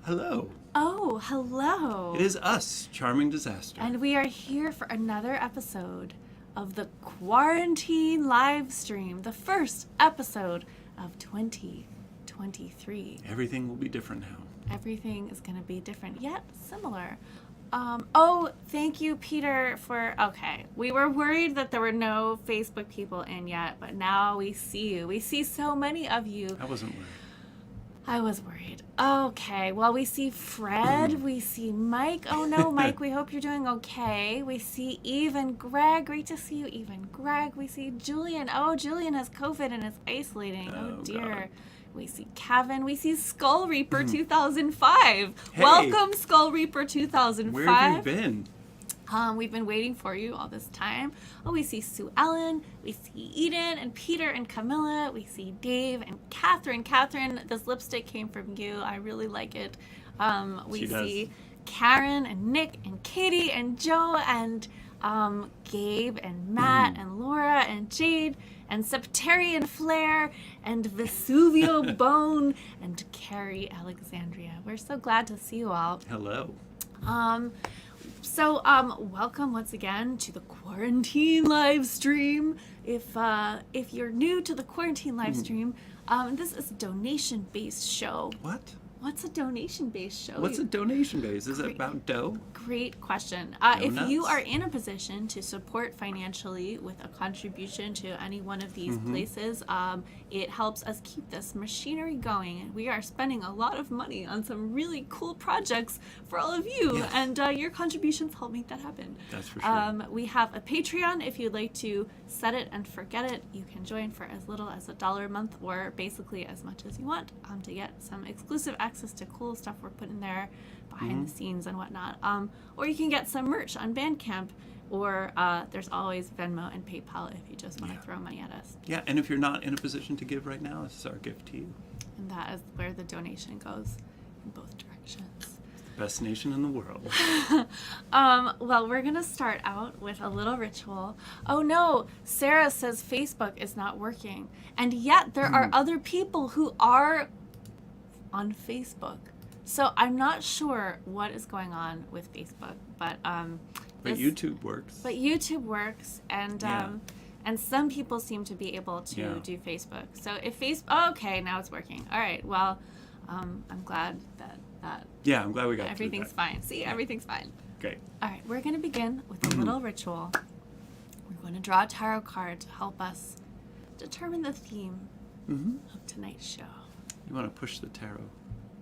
Hello. Oh, hello. It is us, Charming Disaster. And we are here for another episode of the Quarantine Livestream, the first episode of 2023. Everything will be different now. Everything is going to be different, yet similar. Thank you, Peter, okay. We were worried that there were no Facebook people in yet, but now we see you. We see so many of you. I wasn't worried. I was worried. Okay, well, we see Fred, we see Mike. Oh no, Mike, we hope you're doing okay. We see Eve and Greg. Great to see you, Eve and Greg. We see Julian. Oh, Julian has COVID and is isolating. Oh dear. God. We see Kevin. We see Skull Reaper 2005. Hey, welcome, Skull Reaper 2005. Where have you been? We've been waiting for you all this time. Oh, we see Sue Ellen, we see Eden and Peter and Camilla, we see Dave and Catherine. Catherine, this lipstick came from you. I really like it. We see Karen and Nick and Katie and Joe and Gabe and Matt and Laura and Jade and Septarian Flare and Vesuvio Bone and Carrie Alexandria. We're so glad to see you all. Hello. So, welcome once again to the Quarantine Livestream. If you're new to the Quarantine Livestream, this is a donation-based show. What? What's a donation-based show? What's a donation-based? Is it about dough? Great question. If you are in a position to support financially with a contribution to any one of these places, it helps us keep this machinery going. And we are spending a lot of money on some really cool projects for all of you. Yes. And your contributions help make that happen. That's for sure. We have a Patreon. If you'd like to set it and forget it, you can join for as little as $1 a month or basically as much as you want to get some exclusive access to cool stuff we're putting there behind the scenes and whatnot. Or you can get some merch on Bandcamp, or there's always Venmo and PayPal if you just want to throw money at us. Yeah, and if you're not in a position to give right now, this is our gift to you. And that is where the donation goes, in both directions. Best nation in the world. Well, we're going to start out with a little ritual. Oh no, Sarah says Facebook is not working. And yet there are other people who are on Facebook. So I'm not sure what is going on with Facebook, but YouTube works. But YouTube works, and some people seem to be able to do Facebook. So if okay, now it's working. All right. Well, I'm glad that yeah, I'm glad we got everything's fine. See, everything's fine. Great. All right, we're going to begin with a little ritual. We're going to draw a tarot card to help us determine the theme of tonight's show. You want to push the tarot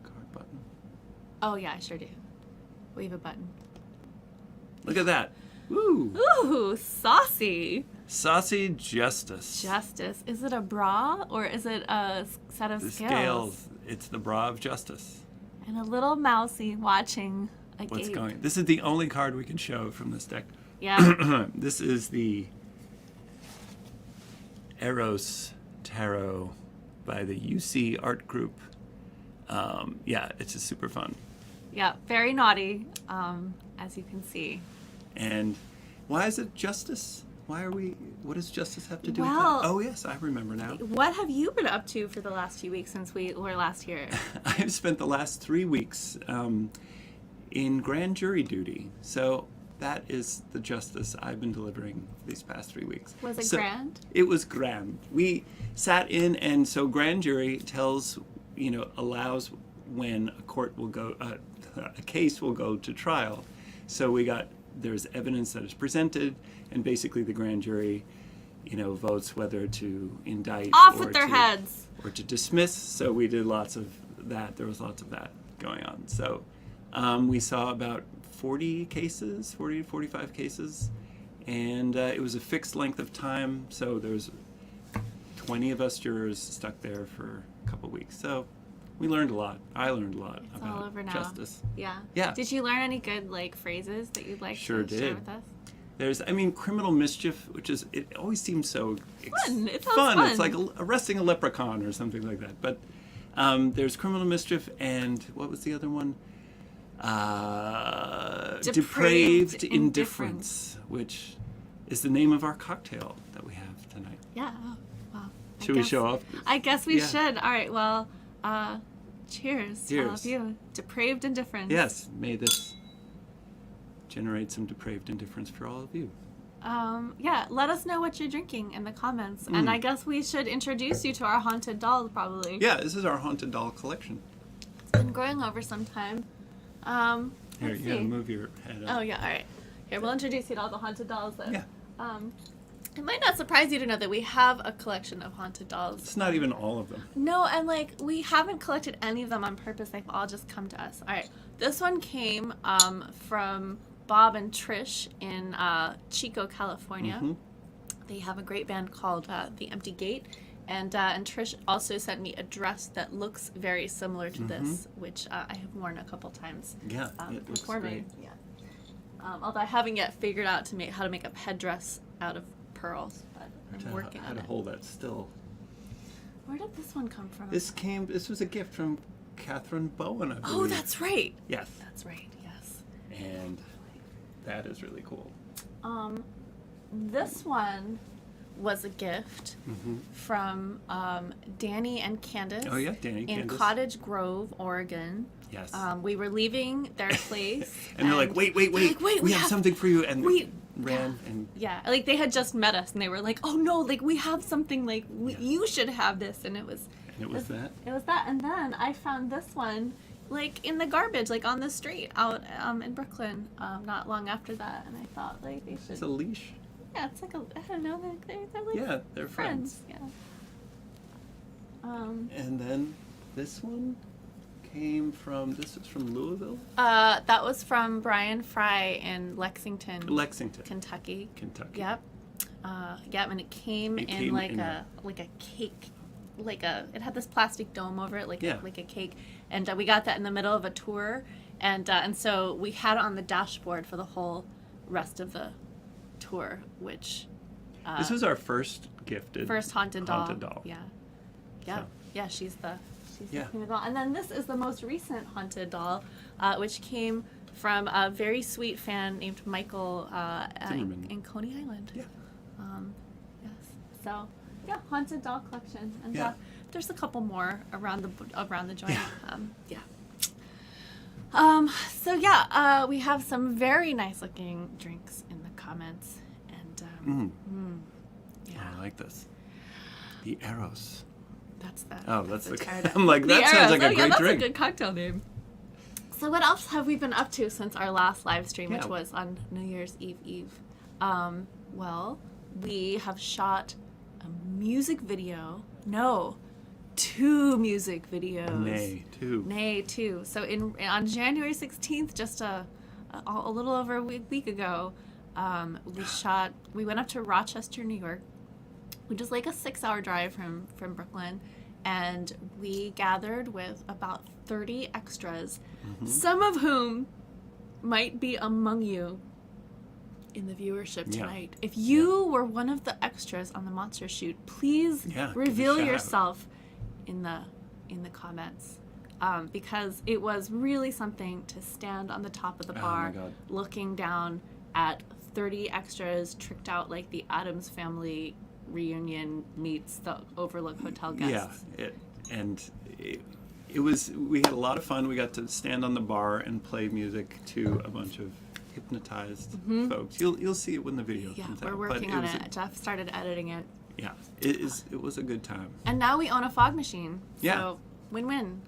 card button? Oh, yeah, I sure do. We have a button. Look at that. Woo! Ooh, saucy. Saucy Justice. Justice. Is it a bra or is it a set of scales? It's the bra of justice. And a little mousy watching a What's gape. going? This is the only card we can show from this deck. Yeah. This is the Eros Tarot by the UC Art Group. It's just super fun. Yeah, very naughty, as you can see. And why is it justice? What does justice have to do with Well, that? Oh, yes, I remember now. What have you been up to for the last few weeks since we were last here? I have spent the last 3 weeks in grand jury duty. So that is the justice I've been delivering these past 3 weeks. Was it grand? It was grand. We sat in, and so grand jury allows when a case will go to trial. So there's evidence that is presented, and basically the grand jury, votes whether to indict with their heads or to dismiss. So we did lots of that. There was lots of that going on. So we saw about 40 to 45 cases, and it was a fixed length of time. So there's 20 of us jurors stuck there for a couple weeks. So we learned a lot. I learned a lot about all over now. justice. Yeah. Did you learn any good phrases that you'd like to share with us? There's, criminal mischief, it always seems so fun. It sounds fun. It's like arresting a leprechaun or something like that. But there's criminal mischief, and what was the other one? Depraved indifference, which is the name of our cocktail that we have tonight. Yeah. Oh, wow. Should we show off? I guess we should. All right. Well, Cheers to all of you. Depraved indifference. Yes, may this generate some depraved indifference for all of you. Yeah, let us know what you're drinking in the comments. And I guess we should introduce you to our haunted dolls, probably. Yeah, this is our haunted doll collection. It's been growing over some time. Here, you gotta move your head up. Oh, yeah, all right. Here, we'll introduce you to all the haunted dolls. Yeah. It might not surprise you to know that we have a collection of haunted dolls. It's not even all of them. No, and like we haven't collected any of them on purpose. They've all just come to us. All right, this one came from Bob and Trish in Chico, California. Mm-hmm. They have a great band called The Empty Gate, and Trish also sent me a dress that looks very similar to this, which I have worn a couple times. Yeah, it looks before great. me. Yeah. Although I haven't yet figured out how to make a headdress out of pearls, but I'm working how on to it. hold that still. Where did this one come from? This was a gift from Catherine Bowen, I believe. Oh, that's right. Yes. That's right. Yes. And that is really cool. This one was a gift from Danny and Candace. Oh yeah, Danny and in Candace. Cottage Grove, Oregon. Yes. We were leaving their place, and they're like, wait, they're like, wait, we have something for you, and we ran and yeah, like they had just met us, and they were like, oh no, like we have something, like you should have this, and it was that. It was that, and then I found this one, like in the garbage, like on the street out in Brooklyn, not long after that, and I thought like they should. It's a leash. Yeah, it's like I don't know, they're like They're friends. Yeah. And then this one this was from Louisville? That was from Brian Fry in Lexington, Kentucky. Yep. Yep, and it came in like a cake, it had this plastic dome over it, like a cake, and we got that in the middle of a tour, and so we had it on the dashboard for the whole rest of the tour, which this was our first haunted doll. Yeah. Yeah. So. Yeah, she's the queen of doll. And then this is the most recent haunted doll, which came from a very sweet fan named Michael in Coney Island. Yeah. Yes. So, yeah, haunted doll collection. And there's a couple more around the joint. So yeah, we have some very nice looking drinks in the comments, and I like this. The Eros. That's that. Oh, that's the I'm like, that sounds like a great that's drink. a good cocktail name. So what else have we been up to since our last live stream, which was on New Year's Eve? Well, we have shot a music video. No, 2 music videos. Nay, two. So on January 16th, just a little over a week ago, we went up to Rochester, New York, which is like a 6-hour drive from Brooklyn, and we gathered with about 30 extras, some of whom might be among you in the viewership tonight. If you were one of the extras on the monster shoot, please reveal yourself in the comments, because it was really something to stand on the top of the bar looking down at 30 extras tricked out like the Addams Family reunion meets the Overlook Hotel guests. We had a lot of fun. We got to stand on the bar and play music to a bunch of hypnotized folks. You'll see it when the video comes out. Yeah, we're working on it. Jeff started editing it. Yeah, it was a good time. And now we own a fog machine. So win-win.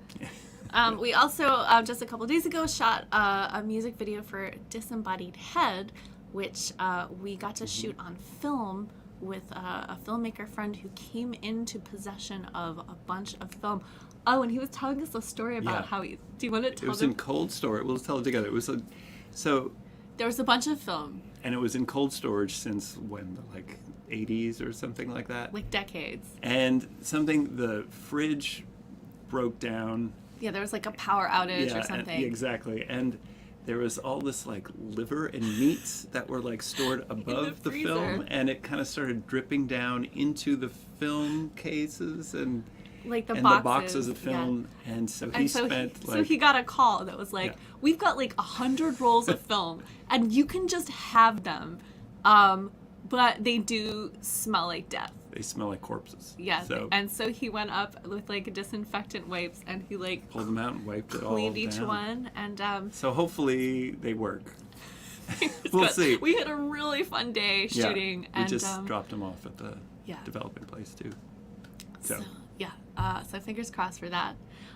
We also, just a couple days ago, shot a music video for Disembodied Head, which we got to shoot on film with a filmmaker friend who came into possession of a bunch of film. Oh, and he was telling us a story about how he... Do you want to tell It was in cold storage. We'll tell it together. It was so... There was a bunch of film. And it was in cold storage since when? Like 80s or something like that? Like decades. And the fridge broke down. Yeah, there was like a power outage or something. Yeah, exactly. And there was all this like liver and meats that were like stored above the film, and it kind of started dripping down into the film cases and like the boxes of film. And so he got a call that was like, we've got like 100 rolls of film and you can just have them, but they do smell like death. they smell like corpses. Yeah, So and so he went up with like disinfectant wipes and he like pulled them out and wiped it all cleaned each down. one. And So hopefully they work. it's We'll good. see. We had a really fun day shooting. We and just dropped them off at the yeah. development place too. So So yeah, so fingers crossed for that.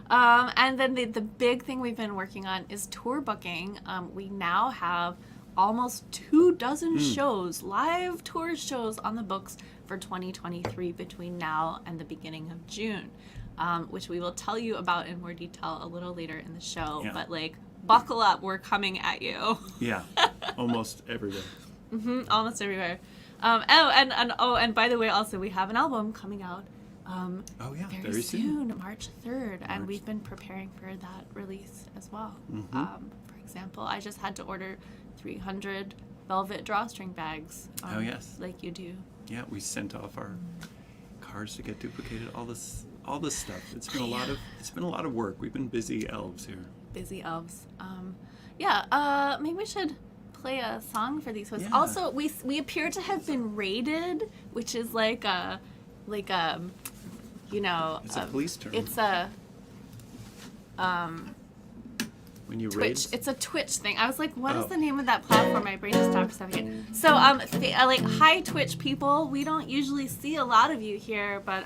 And then the big thing we've been working on is tour booking. We now have almost 24 shows, live tour shows on the books for 2023 between now and the beginning of June, which we will tell you about in more detail a little later in the show. Yeah. But like, buckle up, we're coming at you. yeah, almost everywhere. Almost everywhere. And by the way, also we have an album coming out. Oh yeah, Very soon, March 3rd, and we've been preparing for that release as well. For example, I just had to order 300 velvet drawstring bags. Oh yes, like you do. yeah. We sent off our cars to get duplicated. All this stuff. It's been a lot of work. We've been busy elves here. Busy elves. Maybe we should play a song for these hosts. Yeah. Also, we appear to have been raided, which is like a you know, It's a police term. It's a when you Twitch. raid. It's a Twitch thing. I was like, what is Oh. the name of that platform? My brain just stopped for a second. So, like, hi Twitch people. We don't usually see a lot of you here, but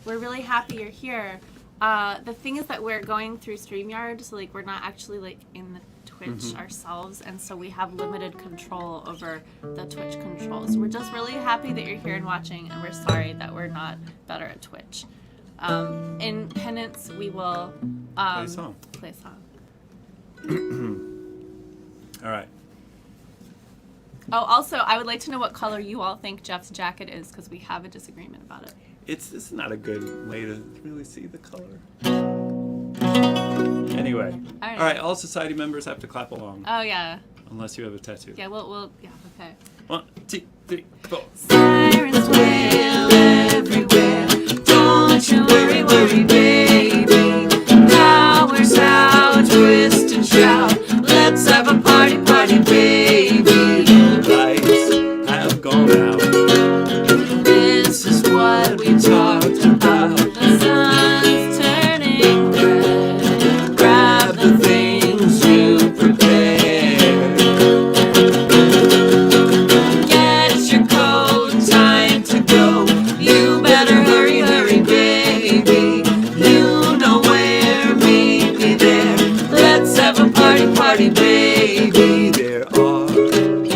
we're really happy you're here. The thing is that we're going through StreamYard, so like we're not actually like in the Twitch ourselves, and so we have limited control over the Twitch controls. We're just really happy that you're here and watching, and we're sorry that we're not better at Twitch. In penance, we will Play a song. Play a song. All right. Oh, also, I would like to know what color you all think Jeff's jacket is, because we have a disagreement about it. This is not a good way to really see the color. Anyway. All All right. All society members have to clap along, Oh, yeah. unless you have a tattoo. Yeah, yeah, okay. 1, 2, 3, 4. Sirens wail everywhere. Don't you worry, baby. Powers out, twist and shout. Let's have a party, baby. Lights have gone out. This is what we talked about. The sun's turning red. Grab the things you prepared. Get your coat, time to go. You better hurry, baby. You know where, meet me there. Let's have a party, baby. There are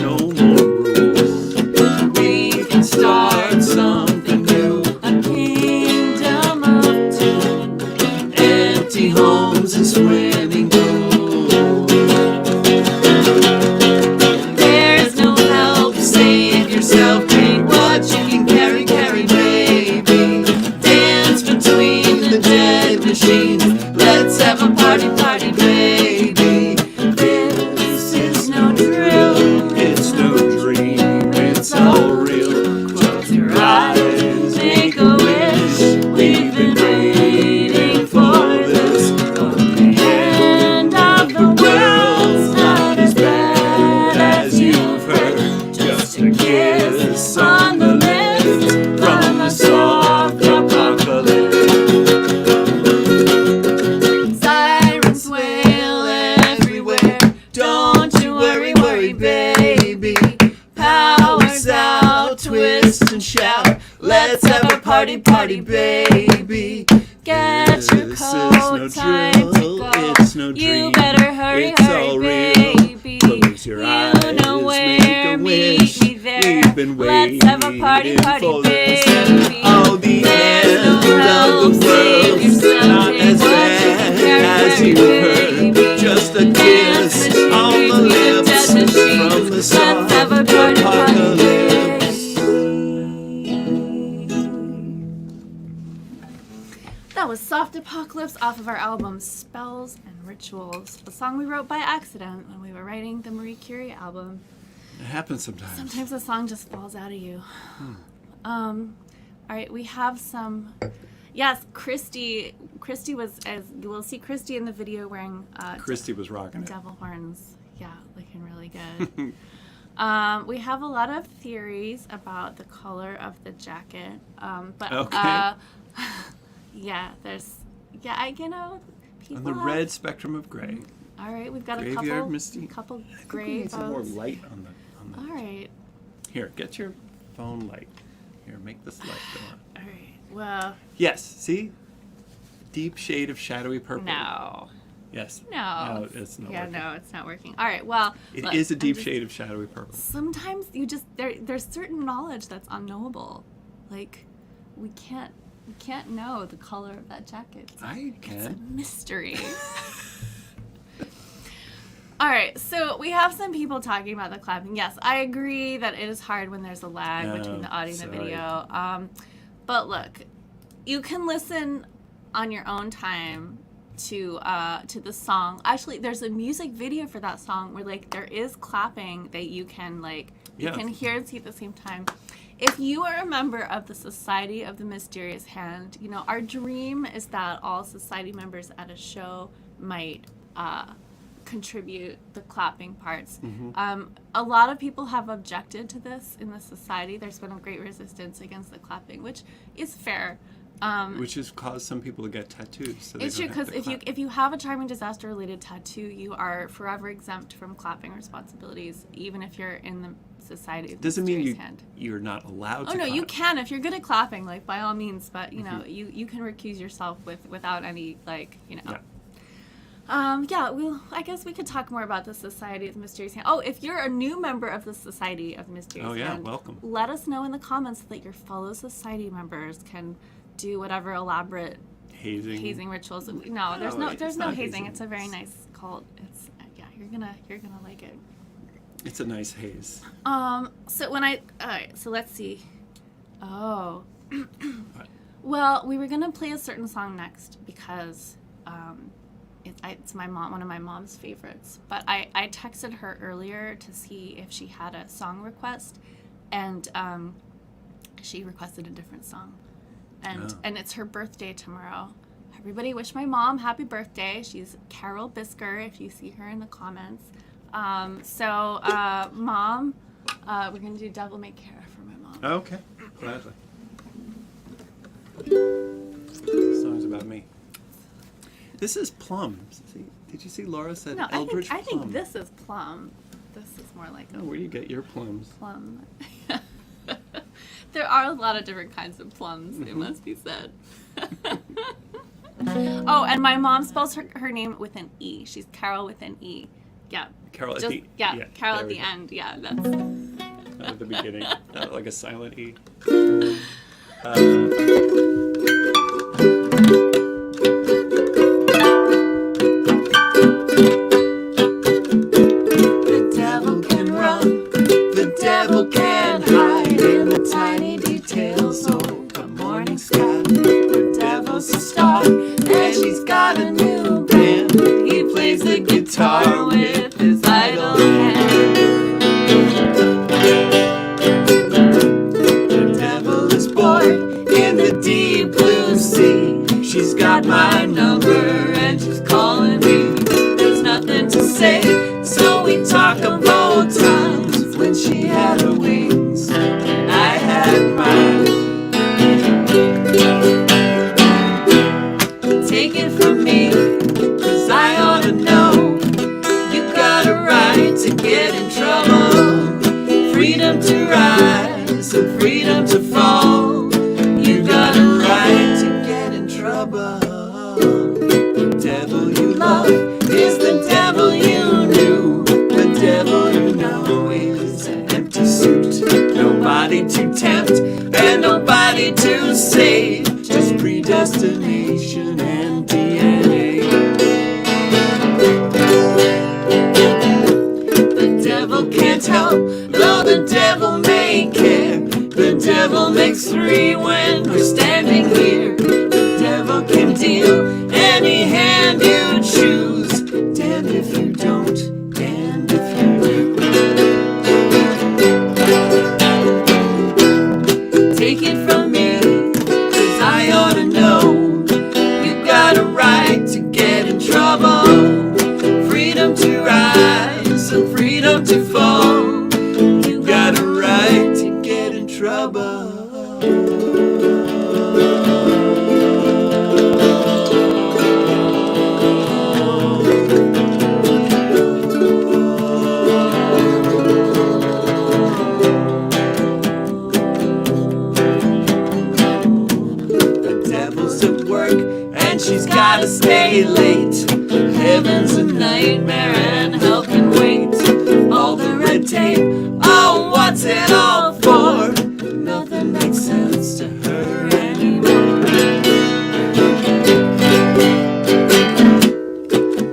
no more rules. We can start something new. A kingdom of two. Empty homes and swimming pools. There's no help, save yourself. Take what you can carry, baby. Dance between the dead machines. Let's have a party, baby. This is no drill. It's no dream. It's all real. Close your eyes, make a wish. We've been waiting for this. The end of the world's not as bad as you've heard. Just a kiss on the lips from the soft apocalypse. Sirens wail everywhere. Don't you worry, baby. Powers out, twist and shout. Let's have a party, baby. Get your This is coat, no time drill, to go. it's no You dream, better hurry, it's all real. baby. Close your You eyes, know make a where, wish. meet me there. We've been Let's have a party, waiting for this. baby. Oh, the There's end no help, of the save world, yourself. not Take as what you bad can as carry, you heard. baby. Just a Dance kiss on the between lips dead machines. from the Let's soft have a party, apocalypse. That was Soft Apocalypse off of our album Spells and Rituals, a song we wrote by accident when we were writing the Marie Curie album. It happens sometimes. Sometimes a song just falls out of you. All right, we have some. Yes, Christy was, as you will see Christy in the video wearing Christy was rocking it. devil horns. Yeah, looking really good. We have a lot of theories about the color of the jacket. But Okay. yeah, people On the have- red spectrum of gray. All right, we've got Graveyard Misty. couple I think we gray need some more boats. light on the. All right, Here, get your phone light. Here, make this light go on. all right. Well, Yes, see? Deep shade of shadowy purple. no. Yes. No. It's not Yeah, working. no, it's not working. All right, well. It look, is a I'm deep just- shade of shadowy purple. Sometimes there's certain knowledge that's unknowable. Like, we can't know the color of that jacket. I It's a can. mystery. All right, so we have some people talking about the clapping. Yes, I agree that it is hard when there's a lag between the audio and the sorry. video. But look, you can listen on your own time to the song. Actually, there's a music video for that song where like there is clapping that you can Yeah. can hear and see at the same time. If you are a member of the Society of the Mysterious Hand, you know, our dream is that all society members at a show might contribute the clapping parts. A lot of people have objected to this in the society. There's been a great resistance against the clapping, which is fair. Which has caused some people to get tattoos. So It's true, because because if you have a charming disaster related tattoo, you are forever exempt from clapping responsibilities, even if you're in the Society of the doesn't mean Mysterious Hand. you're not allowed Oh to no, you clap. can if you're good at clapping, like by all means. But you know, you can recuse yourself without any Yeah. I guess we could talk more about the Society of the Mysterious Hand. Oh, if you're a new member of the Society of the Mysterious Oh, yeah, Hand, welcome. let us know in the comments so that your fellow society members can do whatever elaborate hazing rituals. No, there's No, no it's there's no not hazing. hazing. It's a very nice cult. It's you're gonna like it. It's a nice haze. So when all right, so let's see. Oh. What? Well, we were gonna play a certain song next because it's one of my mom's favorites. But I texted her earlier to see if she had a song request, and she requested a different song, and it's her birthday tomorrow. Everybody wish my mom happy birthday. She's Carol Bisker, if you see her in the comments. Mom, we're gonna do Devil May Care for my mom. Okay, gladly. Song's about me. This is plum. See, did you see Laura said No, Eldritch I think plum? this is plum. This is more like a Oh, where do you get your plums? plum. There are a lot of different kinds of plums, it must be said. Oh, and my mom spells her name with an E. She's Carol with an E. Yeah. Carol at Just, the Carol there at we the go. end. Yeah, that's. Not at the beginning. Not like a silent E. The devil can run, the devil can hide in the tiny details of the morning sky. The devil's a star, and she's got a new band. He plays the guitar with his idle hand. The devil is bored in the deep blue sea. She's got my number and she's calling me. There's nothing to say, so we talk of old times when she had her wings and I had mine. Take it from me, 'cause I ought to know. You got a right to get in trouble. Freedom to rise and freedom to fall. You got a right to get in trouble. The devil you love is the devil you knew. The devil you know is an empty suit. Nobody to tempt and nobody to save. Just predestination and DNA. The devil can't help, though the devil may care. The devil makes three when we're standing here. The devil can deal any hand you choose. Damned if you don't, damned if you do. Take it from me, 'cause I ought to know. You got a right to get in trouble. Freedom to rise and freedom to fall. trouble. The devil's at work and she's gotta stay late. Heaven's a nightmare and hell can wait. All the red tape, oh, what's it all for? Nothing makes sense to her anymore.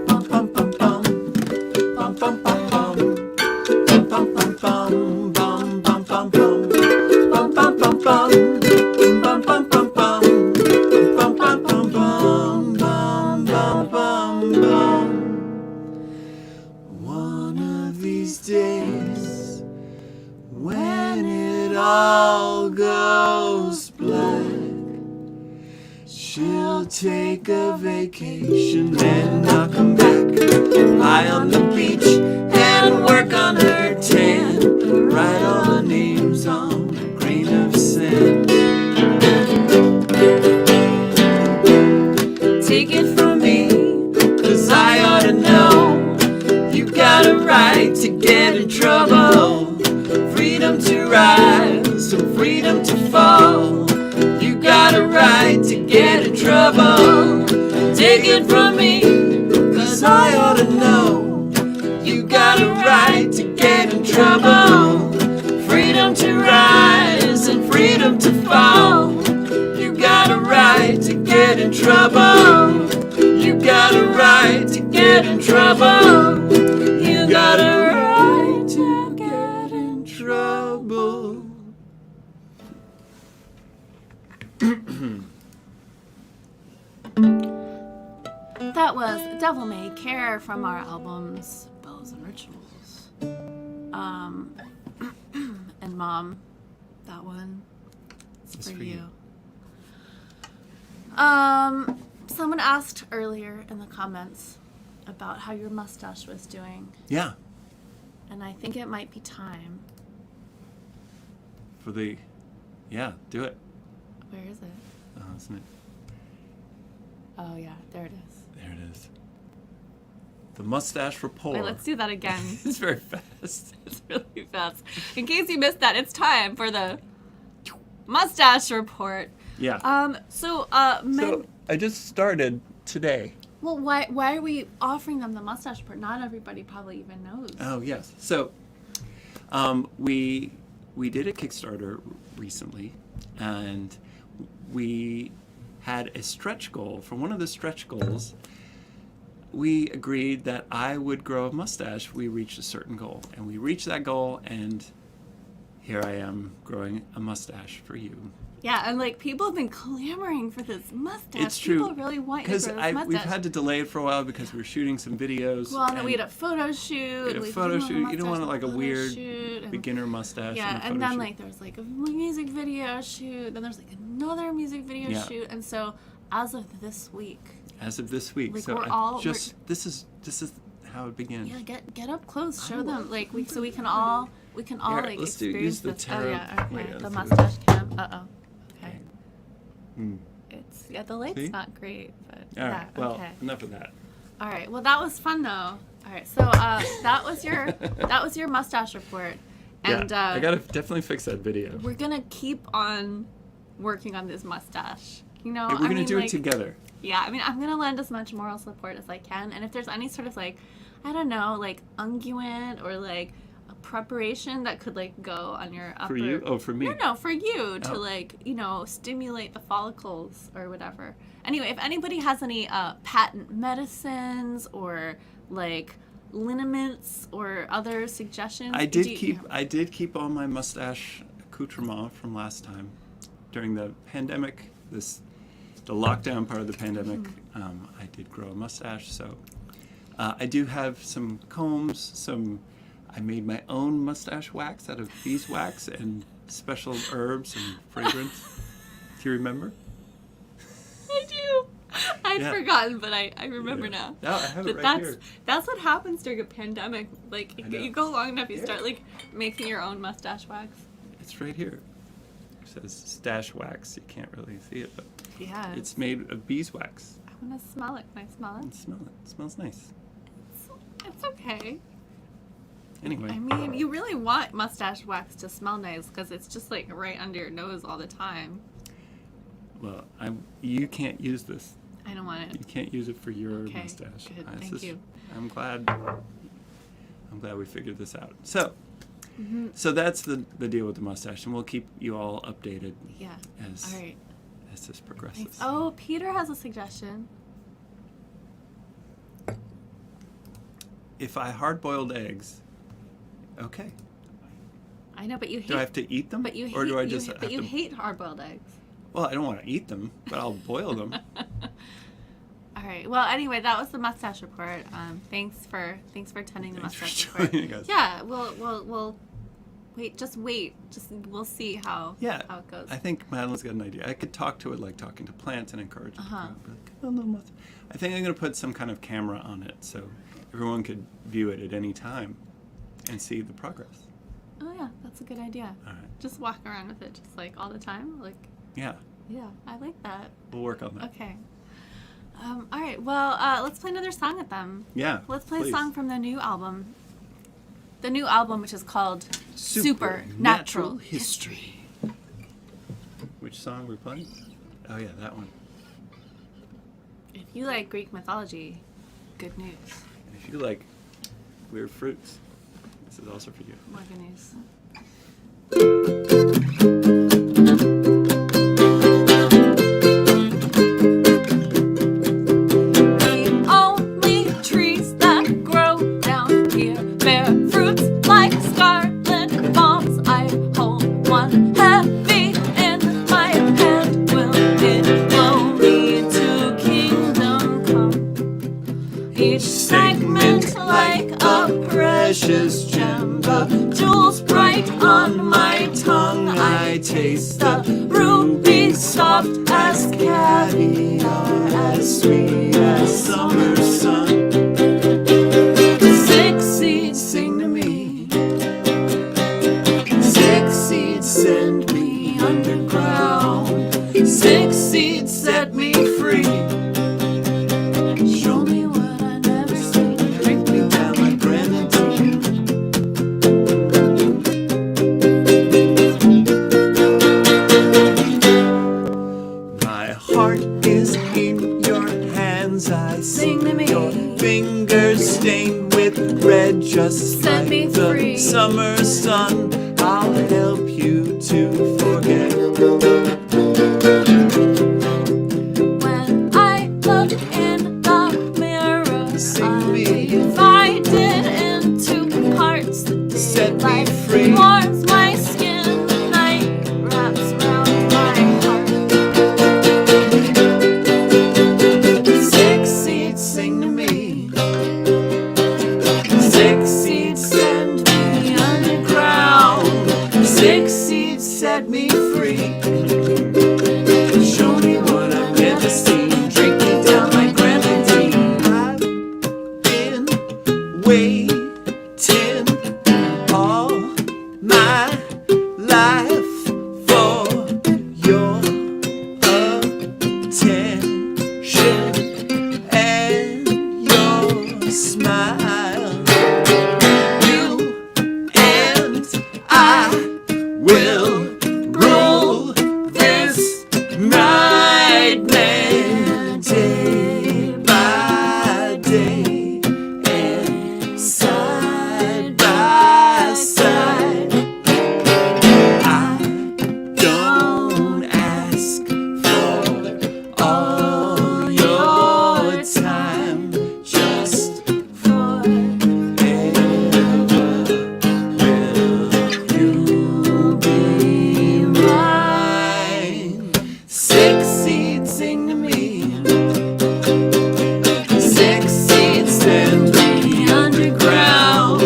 Bum bum bum bum, bum bum bum bum, bum bum bum bum, bum bum bum bum, bum bum bum bum, bum bum bum bum, bum bum bum bum, bum bum bum bum. One of these days, when it all goes black, she'll take a vacation and not come back. Lie on the beach and work on her tan. Write all the names on a grain of sand. Take it from me, 'cause I ought to know. You got a right to get in trouble. Freedom to rise and freedom to fall. You got a right to get in trouble. Take it from me, 'cause I ought to know. You got a right to get in trouble. Freedom to rise and freedom to fall. You got a right to get in trouble. You got a right to get in trouble. You got a right to get in trouble. That was Devil May Care from our albums Bells and Rituals. And Mom, that one is for you. Someone asked earlier in the comments about how your mustache was doing, Yeah, and I think it might be time. for the, yeah, do it. Where is it? Oh, isn't it? Oh yeah, there it is. There it is. The mustache report. Wait, let's do that again. It's very fast. It's really fast. In case you missed that, it's time for the mustache report. Yeah. So So I just started today. well, why are we offering them the mustache report? Not everybody probably even knows. Oh yes. So we did a Kickstarter recently, and we had a stretch goal. For one of the stretch goals, we agreed that I would grow a mustache. We reached a certain goal, and we reached that goal, and here I am growing a mustache for you. Yeah, and like people have been clamoring for this mustache. It's true. People really want you to Because grow this mustache. we've had to delay it for a while because we were shooting some videos. well, and then we had a photo shoot. We had a like, photo you shoot. You don't want like a photo weird shoot, and- beginner mustache. Yeah, in a and photo then shoot. like there was like a music video shoot. Then there's like another music video Yeah. shoot, and so as of this week, As of this week, like, so we're I all- just this is how it begins. yeah, get up close, show I them will. like we can all Here, like let's experience use the this. tarot. Oh yeah, okay. Wait, The let's do mustache cam. Okay. Hmm. It's the light's See? not great, but All yeah. right. Well, Okay. enough of that. All right. Well, that was fun though. All right. So that was your mustache report, and yeah, I gotta definitely fix that video. we're gonna keep on working on this mustache. You know, Hey, we're gonna mean, do like, it together. Yeah, I mean, I'm gonna lend as much moral support as I can, and if there's any sort of like, I don't know, like unguent or like a preparation that could like go on your upper. For you? Oh, for me. No, for you to Oh. like, stimulate the follicles or whatever. Anyway, if anybody has any patent medicines or like liniments or other suggestions, I did keep all my mustache accoutrement from last time during the pandemic. The lockdown part of the pandemic. I did grow a mustache, so I do have some combs. I made my own mustache wax out of beeswax and special herbs and fragrance. Do you remember? I do. I'd Yeah. forgotten, but I remember Yeah. now. No, I have it But right here. that's what happens during a pandemic. Like I know. you go long enough, you Yeah. start like making your own mustache wax. It's right here. says stash wax. You can't really see it, but Yeah. it's made of beeswax. I want to smell it. Can I smell it? And smell it. It smells nice. It's okay. Anyway. I mean, you really want mustache wax to smell nice because it's just like right under your nose all the time. Well, you can't use this. I don't want You it. can't use it for your Okay, mustache. good. This Thank is- you. I'm glad we figured this out. So, Mm-hmm. so that's the deal with the mustache, and we'll keep you all updated Yeah. as All right. as this progresses. Thanks. Oh, Peter has a suggestion. If I hard-boiled eggs, okay. I know, but you hate. Do I have to eat them, But you hate. or do I just but have you to? hate hard-boiled eggs. Well, I don't want to eat them, but I'll boil them. All right. Well, anyway, that was the mustache report. Thanks for attending the Thanks for mustache report. joining us. Yeah. We'll wait. Just we'll see how it goes. I think Madeline's got an idea. I could talk to it like talking to plants and encourage it to Uh-huh. grow. But like, "Oh, little mustache." I think I'm going to put some kind of camera on it so everyone could view it at any time and see the progress. Oh yeah, that's a good idea. All right. Just walk around with it, just like all the time. Like, Yeah, yeah, I like that. we'll work on that. Okay. All right. Well, let's play another song with them. Yeah. Let's play please. a song from the new album. The new album, which is called Supernatural History. Which song are we playing? Oh yeah, that one. If you like Greek mythology, good news. And if you like weird fruits, this is also for you. More good news. The only trees that grow down here bear fruits like scarlet bombs. I hold one heavy in my hand. Will it blow me to kingdom come? Each segment like a precious gem, the jewels bright on my tongue. I taste the ruby soft as caviar, as sweet as summer sun. Six seeds sing to me, six seeds send me underground, six seeds set me free. Show me what I never seen, drink me down like grenadine. My heart is in your hands. I Sing to me. your fingers stained with red, just Set like me the free. summer sun. I'll help you to forget. When I look in the mirror, Sing I'm me. divided into parts. The Set me daylight free. warms my skin, the night wraps around my heart. Six seeds sing to me, six seeds send me underground, six seeds set me free. Show me what I've never seen, drink me down like grenadine. I've been waiting all my life for your attention and your smile. You and I will rule this nightmare day by day and side by side. I don't ask for all your time, just forever will you be mine. Six seeds sing to me, six seeds send me underground,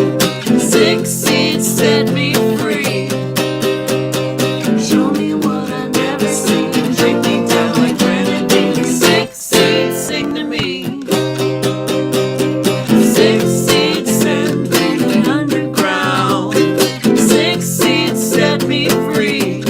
six seeds set me free. Show me what I never seen, drink me down like grenadine. Six seeds sing to me, six seeds send me underground, six seeds set me free.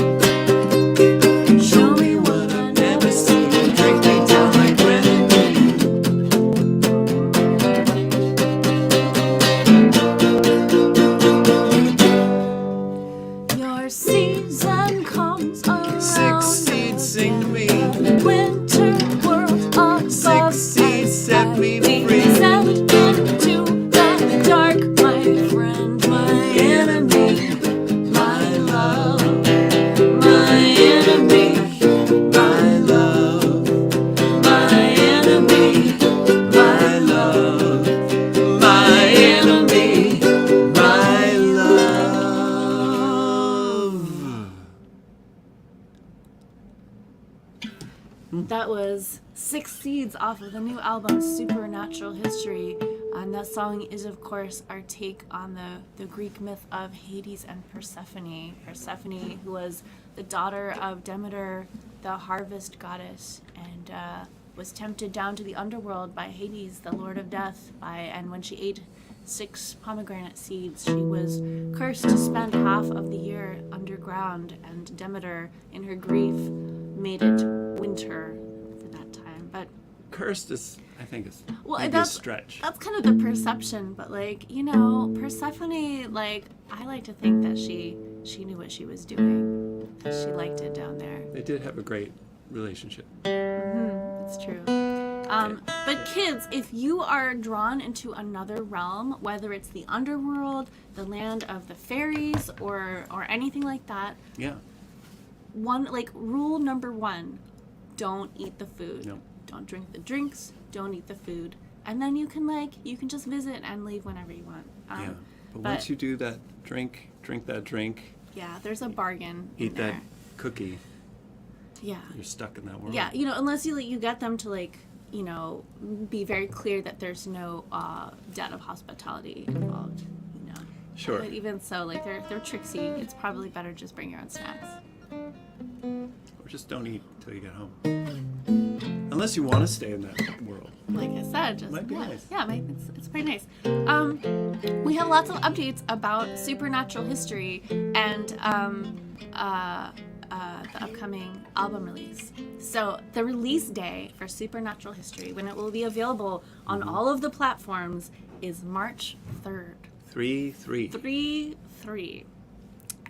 That was 6 Seeds off of the new album Supernatural History. And that song is, of course, our take on the Greek myth of Hades and Persephone. Persephone, who was the daughter of Demeter, the harvest goddess, and was tempted down to the underworld by Hades, the lord of death. And when she ate 6 pomegranate seeds, she was cursed to spend half of the year underground. And Demeter, in her grief, made it winter for that time. But Cursed is, I think, is well, maybe a stretch. that's kind of the perception. But like, you know, Persephone, like, I like to think that she knew what she was doing, that she liked it down there. They did have a great relationship. It's true. But kids, if you are drawn into another realm, whether it's the underworld, the land of the fairies, or anything like that, Yeah. Rule number 1, don't eat the food. No. Don't drink the drinks. Don't eat the food. And then you can just visit and leave whenever you want. Yeah. But once you do that, drink that drink, yeah, there's a bargain. eat in there. that cookie, Yeah. you're stuck in that world. Yeah, you know, unless you get them to be very clear that there's no debt of hospitality involved, you know. Sure. But even so, like, they're tricksy. It's probably better just bring your own snacks. Or just don't eat till you get home. Unless you want to stay in that world. Like I said, just Might be nice. Yeah, it's pretty nice. We have lots of updates about Supernatural History and the upcoming album release. So the release day for Supernatural History, when it will be available on all of the platforms, is March 3rd. 3-3. 3/3.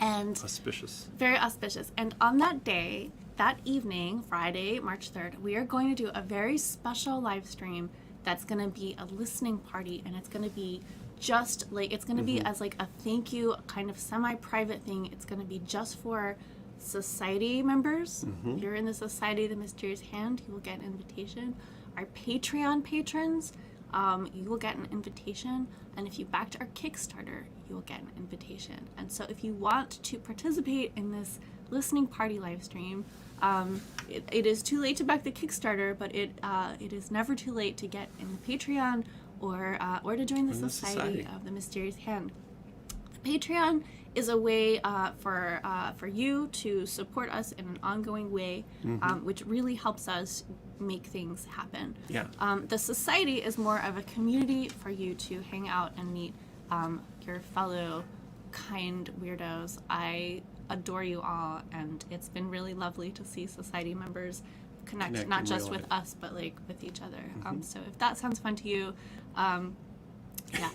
And Auspicious. very auspicious. And on that day, that evening, Friday, March 3rd, we are going to do a very special live stream that's going to be a listening party, and it's going to be just like, it's going to be as like a thank you, kind of semi-private thing. It's going to be just for society members. If you're in the Society of the Mysterious Hand, you will get an invitation. Our Patreon patrons, you will get an invitation. And if you backed our Kickstarter, you will get an invitation. And so if you want to participate in this listening party live stream, it is too late to back the Kickstarter, but it is never too late to get in the Patreon or to join the Society of the Mysterious Hand. The Patreon is a way for you to support us in an ongoing way, which really helps us make things happen. Yeah. The Society is more of a community for you to hang out and meet your fellow kind weirdos. I adore you all, and it's been really lovely to see Society members connect not in just real with life. us, but like with each other. So if that sounds fun to you, yeah.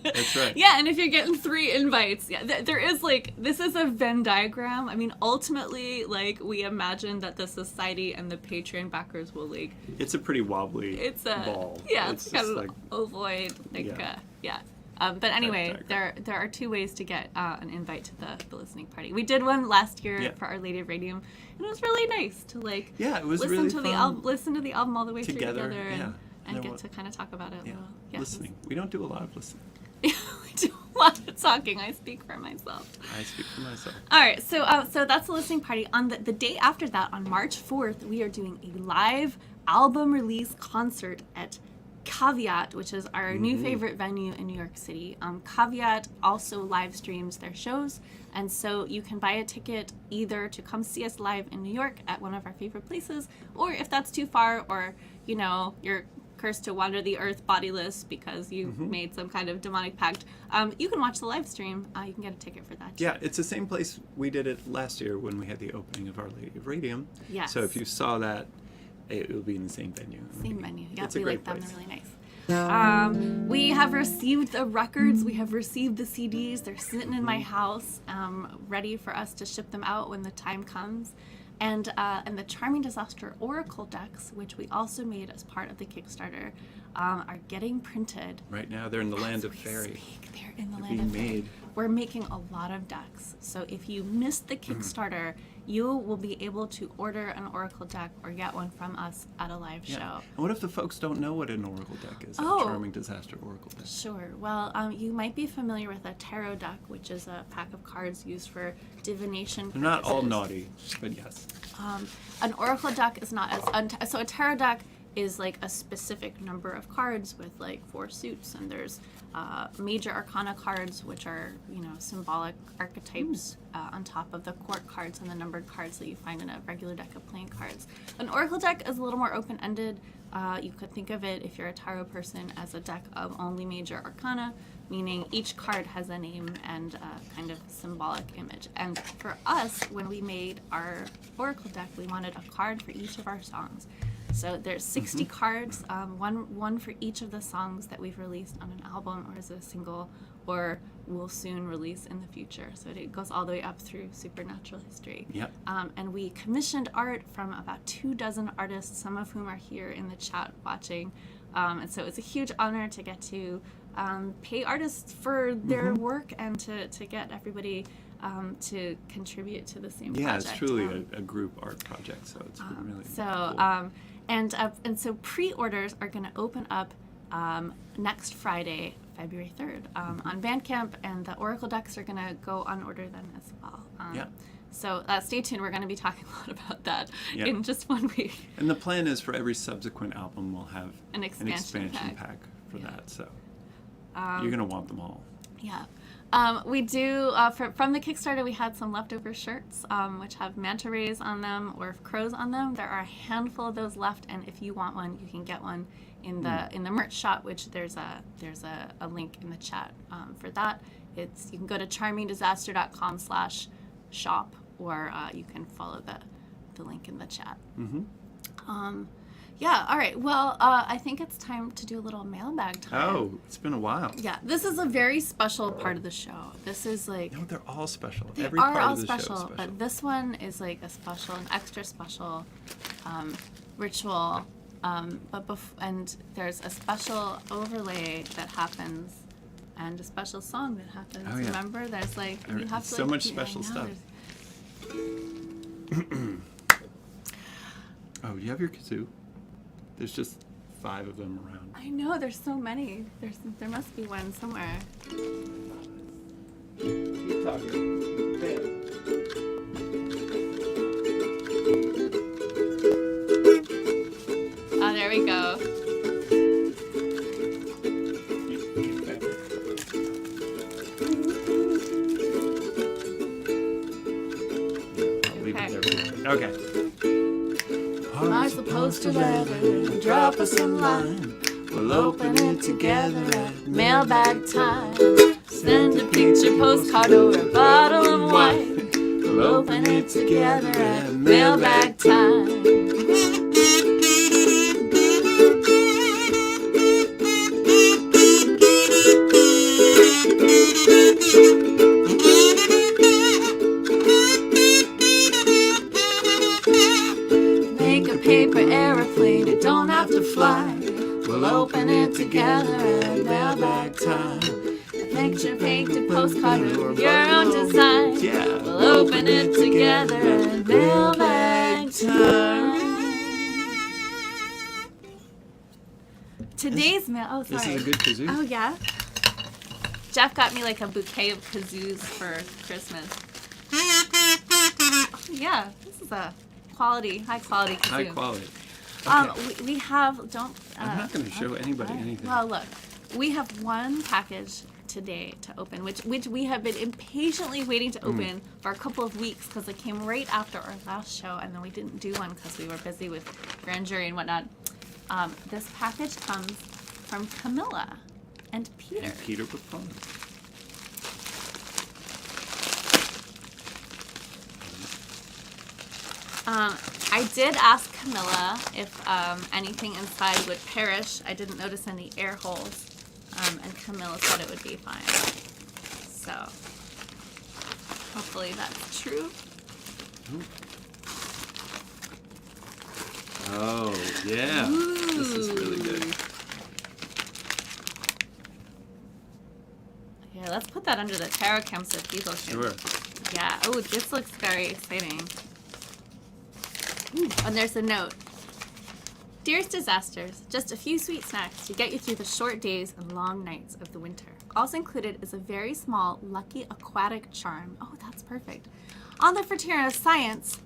That's right. Yeah, and if you're getting 3 invites, yeah, there is like, this is a Venn diagram. I mean, ultimately, like, we imagine that the Society and the Patreon backers will like, It's a pretty wobbly it's a ball. yeah, it's kind just of like, ovoid, like Yeah. yeah. But anyway, there are 2 ways to get an invite to the listening party. We did one last year for Our Lady of Radium, and it was really nice to like yeah, it was listen really to fun. the album, listen to the album all the way Together, through together, yeah. and There get was- to kind of talk about it. Yeah. A little. Yeah, Listening. We don't do a lot of listening. we do a lot of talking. I speak for myself. I speak for myself. All right, so that's the listening party. On the day after that, on March 4th, we are doing a live album release concert at Caveat, which is our new favorite venue in New York City. Caveat also live streams their shows, and so you can buy a ticket either to come see us live in New York at one of our favorite places, or if that's too far, or you know you're cursed to wander the earth bodiless because you made some kind of demonic pact, you can watch the live stream. You can get a ticket for that too. Yeah, it's the same place we did it last year when we had the opening of Our Lady of Radium. Yes. So if you saw that, it will be in the same venue. Same menu. Yeah, It's a we great like them. place. They're really nice. We have received the records. We have received the CDs. They're sitting in my house, ready for us to ship them out when the time comes. And the Charming Disaster Oracle decks, which we also made as part of the Kickstarter, are getting printed. Right now, they're in the land As of we fairy. speak. They're in the They're land of being fairy. made. we're making a lot of decks. So if you missed the Kickstarter, you will be able to order an Oracle deck or get one from us at a live show. And what if the folks don't know what an Oracle deck is? Oh. A Charming Disaster Oracle deck. Sure. Well, you might be familiar with a tarot deck, which is a pack of cards used for divination They're not all purposes. naughty, but yes. An Oracle deck is not as so a tarot deck is like a specific number of cards with like 4 suits, and there's major arcana cards, which are, you know, symbolic archetypes on top of the court cards and the numbered cards that you find in a regular deck of playing cards. An Oracle deck is a little more open-ended. You could think of it, if you're a tarot person, as a deck of only major arcana, meaning each card has a name and a kind of symbolic image. And for us, when we made our Oracle deck, we wanted a card for each of our songs. So there's 60 cards, one for each of the songs that we've released on an album or as a single, or will soon release in the future. So it goes all the way up through supernatural history. Yep. And we commissioned art from about 24 artists, some of whom are here in the chat watching. And so it's a huge honor to get to pay artists for their work and to get everybody to contribute to the same project. Yeah, it's truly a group art project, so it's really so cool. And so pre-orders are going to open up next Friday, February 3rd, on Bandcamp, and the Oracle decks are going to go on order then as well. Yeah. So stay tuned. We're going to be talking a lot about that Yeah. in just 1 week. And the plan is for every subsequent album we'll have An expansion pack for that, so Um, you're going to want them all. Yeah. We do, from the Kickstarter, we had some leftover shirts, which have manta rays on them or crows on them. There are a handful of those left, and if you want one, you can get one in the merch shop, which there's a link in the chat for that. You can go to charmingdisaster.com/shop, or you can follow the link in the chat. Yeah, all right. Well, I think it's time to do a little mailbag time. Oh, it's been a while. Yeah, this is a very special part of the show. This is like... No, they're all special. They Every are part all of the show is special. but this one is like an extra special ritual. And there's a special overlay that happens, and a special song that happens. Oh, yeah. Remember, there's like you have to so like, much special stuff. Oh, do you have your kazoo? There's just 5 of them around. I know, there's so many. There must be one somewhere. Keep talking. Oh, there we go. I'll leave it there for you. Okay. Am I supposed to let her drop us a line? We'll open it together at mailbag time. Send a picture postcard or a bottle of wine. We'll open it together at mailbag time. Make a paper aeroplane, it don't have to fly. We'll open it together at mailbag time. A picture painted postcard of your own design. Yeah. We'll open it together at mailbag time. Today's mail. Oh, This sorry. is a good kazoo. Oh yeah. Jeff got me like a bouquet of kazoos for Christmas. Oh, yeah, this is a high quality kazoo. High quality. We have I'm not going to show anybody anything. Well, look, we have one package today to open, which we have been impatiently waiting to open for a couple of weeks because it came right after our last show, and then we didn't do one because we were busy with grand jury and whatnot. This package comes from Camilla and Peter. And Peter with fun. I did ask Camilla if anything inside would perish. I didn't notice any air holes, and Camilla said it would be fine. So hopefully that's true. Oh, yeah. This is really good. Yeah, let's put put that under the tarot cam so people can. Sure. Yeah. Oh, this looks very exciting. Ooh, and there's a note. Dearest disasters, just a few sweet snacks to get you through the short days and long nights of the winter. Also included is a very small, lucky aquatic charm. Oh, that's perfect. On the frontier of science,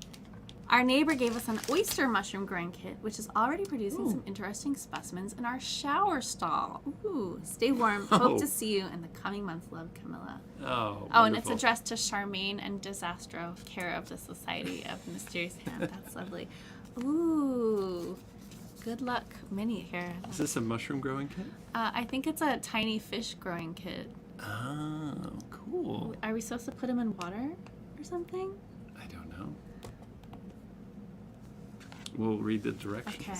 our neighbor gave us an oyster mushroom growing kit, which is already producing some interesting specimens in our shower stall. Ooh, stay warm. Hope to see you in the coming months. Love, Camilla. Oh, Oh, and it's wonderful. addressed to Charmaine and Disastro, care of the Society of Mysterious Hand. That's lovely. Ooh. Good luck mini here. Is this a mushroom growing kit? I think it's a tiny fish growing kit. Oh, cool. Are we supposed to put them in water or something? I don't know. We'll read the directions. Okay.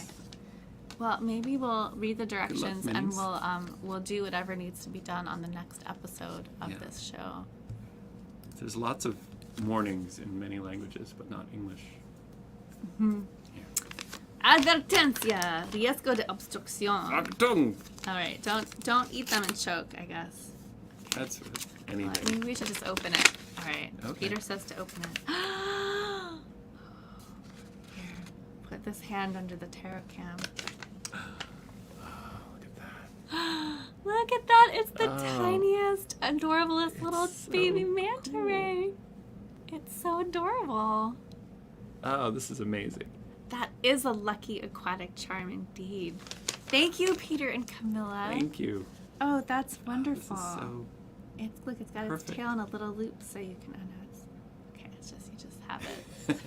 Well, maybe we'll read the directions and minis. we'll do whatever needs to be done on the next episode of Yeah. this show. There's lots of warnings in many languages, but not English. Mm-hmm. Here. Advertencia, riesgo de obstrucción. Achtung! All right, don't eat them and choke, I guess. That's Well, anything. maybe we should just open it. All right. Okay. Peter says to open it. Here, put this hand under the tarot cam. Oh, look at that. Look at that! It's the Oh. tiniest, adorablest little so baby manta cool. ray. It's so adorable. Oh, this is amazing. That is a lucky aquatic charm indeed. Thank you, Peter and Camilla. Thank you. Oh, that's Oh, wonderful. this is so Look, it's got perfect. its tail in a little loop, so you can. Oh no, it's okay. It's just you just have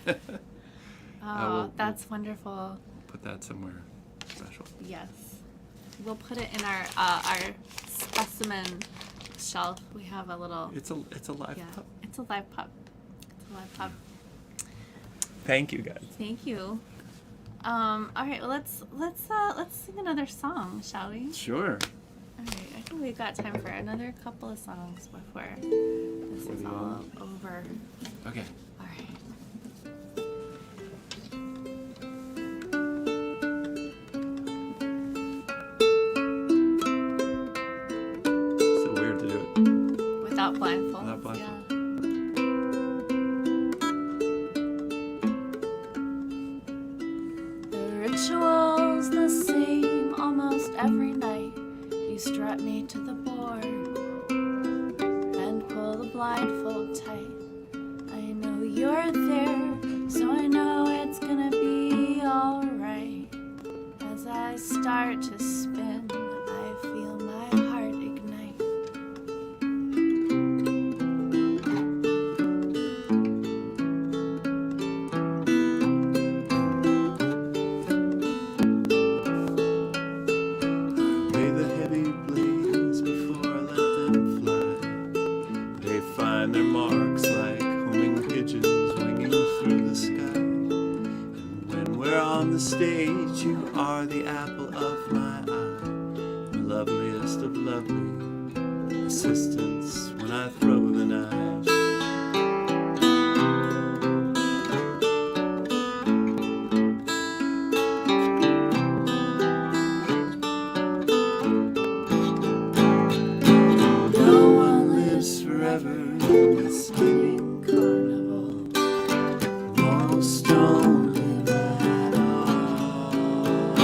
it. Oh, we'll that's wonderful. put that somewhere special. Yes, we'll put it in our specimen shelf. We have a little. It's a live Yeah, pup. it's a live pup. It's a live pup. Thank you, guys. Thank you. All right, well, let's sing another song, shall we? Sure. All right, I think we've got time for another couple of songs before this is all over. Okay. All right. So weird to do it. Without blindfolds. Without blindfolds. Yeah. The ritual's the same almost every night. You strap me to the board and pull the blindfold tight. I know you're there, so I know it's gonna be alright. As I start to spin, I feel my heart ignite. Lay the heavy blades before I let them fly. They find their marks like homing pigeons winging through the sky. And when we're on the stage, you are the apple of my eye. The loveliest of lovely assistants when I throw the knives. No one lives forever in this giving carnival. Most don't live at all.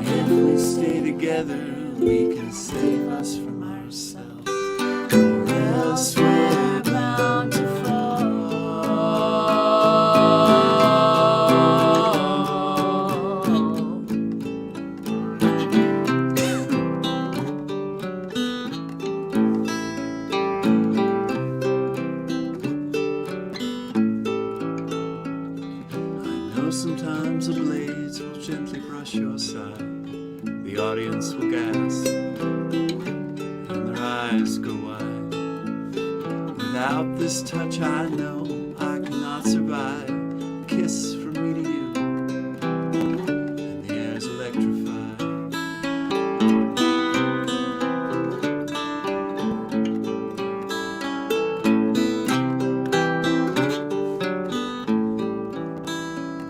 If we stay together, we can save us from ourselves, or else we're bound to fall. I know sometimes the blades will gently brush your side. The audience will gasp and their eyes go wide. Without this touch, I know I cannot survive. A kiss from me to you, and the air's electrified.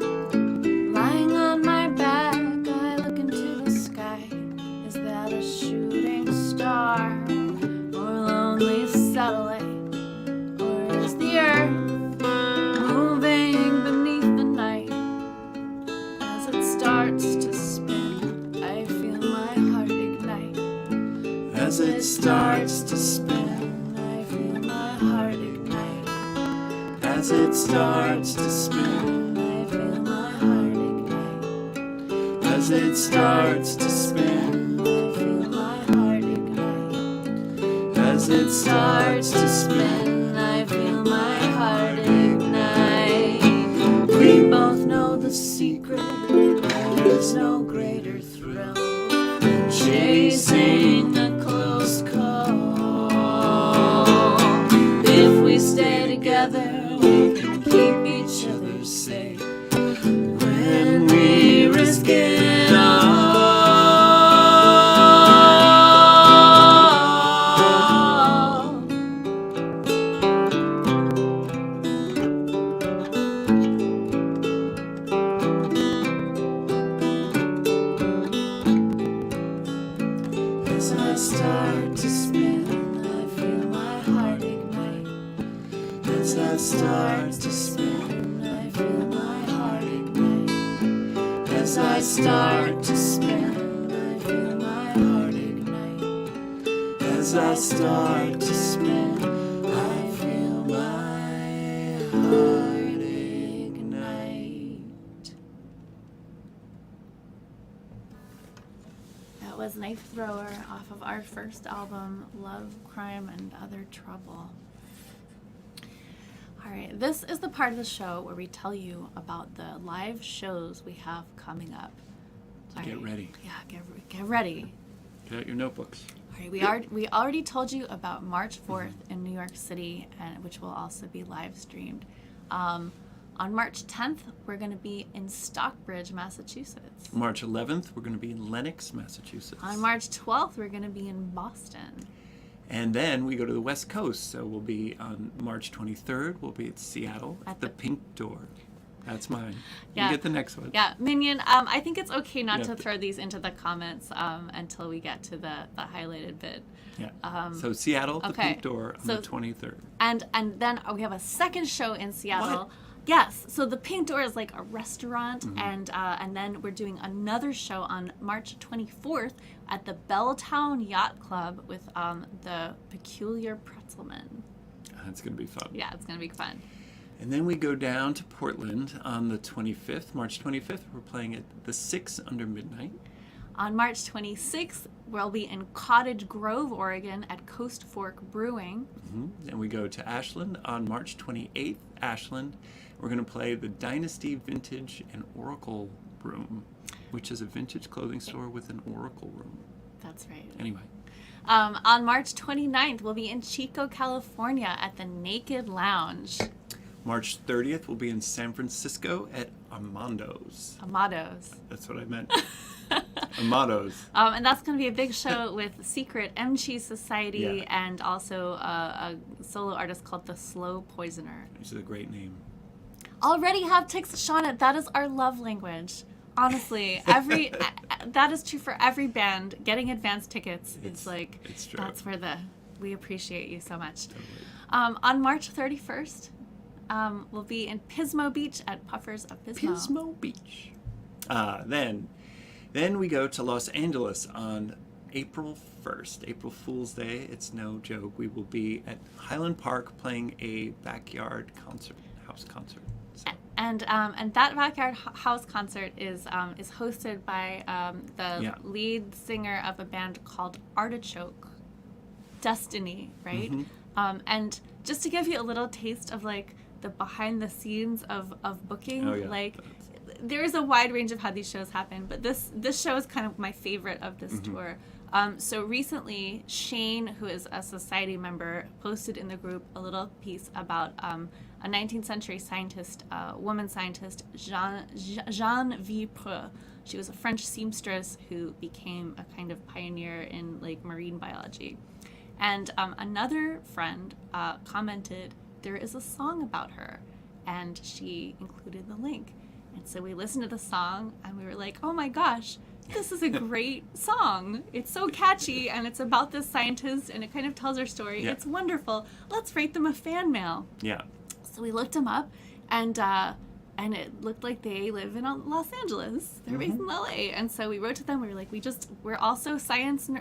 Lying on my back, I look into the sky. Is that a shooting star or lonely starts to spin, I feel my heart ignite. as it starts to spin, I feel my heart ignite. as it starts to spin, I feel my heart ignite. We both know the secret. There's no greater thrill than chasing a close call. If we stay together, we can keep each other safe when we risk it all. As I start to spin, I feel my heart ignite. As I start to spin, I feel my heart ignite. As I start to spin, I feel my heart ignite. as I start to spin. I feel my heart ignite. That was Knife Thrower off of our first album, Love, Crime, and Other Trouble. All right, this is the part of the show where we tell you about the live shows we have coming up. All Get right. ready. Yeah, get ready. Get out your notebooks. All right, we already told you about March 4th in New York City, and which will also be live streamed. On March 10th, we're going to be in Stockbridge, Massachusetts. March 11th, we're going to be in Lenox, Massachusetts. On March 12th, we're going to be in Boston. And then we go to the West Coast. So we'll be on March 23rd, we'll be at Seattle at the Pink Door. That's mine. Yeah. You get the next one. Yeah, Minion, I think it's okay not Yeah. to throw these into the comments until we get to the highlighted bit. Yeah. So Seattle, the okay. Pink Door on So- the 23rd. And then we have a second show in Seattle. What? Yes, so the Pink Door is like a restaurant, Mm-hmm. and then we're doing another show on March 24th at the Belltown Yacht Club with the Peculiar Pretzelman. That's going to be fun. Yeah, it's gonna be fun. And then we go down to Portland on the 25th. March 25th, we're playing at the 6 under midnight. On March 26th, we'll be in Cottage Grove, Oregon at Coast Fork Brewing. Then we go to Ashland on March 28th. Ashland, we're going to play the Dynasty Vintage and Oracle Room, which is a vintage clothing store with an Oracle room. That's right. Anyway, On March 29th, we'll be in Chico, California at the Naked Lounge. March 30th, we'll be in San Francisco at Amado's. Amados. That's what I meant. Amado's. And that's going to be a big show with Secret, M-Cheese Society, Yeah. and also a solo artist called The Slow Poisoner. Which is a great name. Already have tickets, Shauna. That is our love language. Honestly, that is true for every band. Getting advance tickets is like, it's true. that's where we appreciate you so much. Totally. On March 31st, we'll be in Pismo Beach at Puffers of Pismo. Pismo Beach. Then we go to Los Angeles on April 1st, April Fool's Day. It's no joke. We will be at Highland Park playing a backyard concert, house concert. So, And that backyard house concert is hosted by the Yeah. lead singer of a band called Artichoke, Destiny, right? And just to give you a little taste of like the behind the scenes of booking, Oh, yeah. like there is a wide range of how these shows happen, but this show is kind of my favorite of this tour. So recently, Shane, who is a society member, posted in the group a little piece about a 19th century scientist, woman scientist, Jeanne Villepreux. She was a French seamstress who became a kind of pioneer in like marine biology. And another friend commented, there is a song about her, and she included the link. And so we listened to the song, and we were like, oh my gosh, this is a great song. It's so catchy, and it's about this scientist, and it kind of tells her story. Yeah. It's wonderful. Let's write them a fan mail. yeah. So we looked them up, and it looked like they live in Los Angeles. They're based in LA. And so we wrote to them. We were like, we're also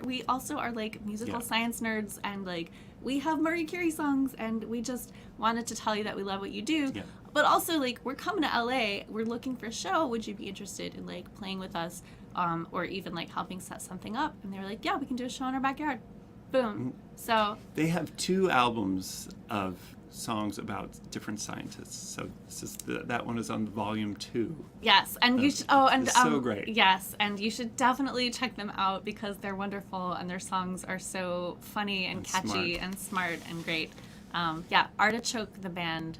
we also are like musical science nerds, and like we have Marie Curie songs, and we just wanted to tell you that we love what you do. Yeah. but also like we're coming to LA, we're looking for a show. Would you be interested in like playing with us, or even like helping set something up? And they were like, yeah, we can do a show in our backyard. Boom. So They have 2 albums of songs about different scientists. So this is that one is on volume 2. yes, and you should. Oh, and It's so great. Yes, and you should definitely check them out because they're wonderful and their songs are so funny and catchy and smart and great. Yeah, Artichoke the band.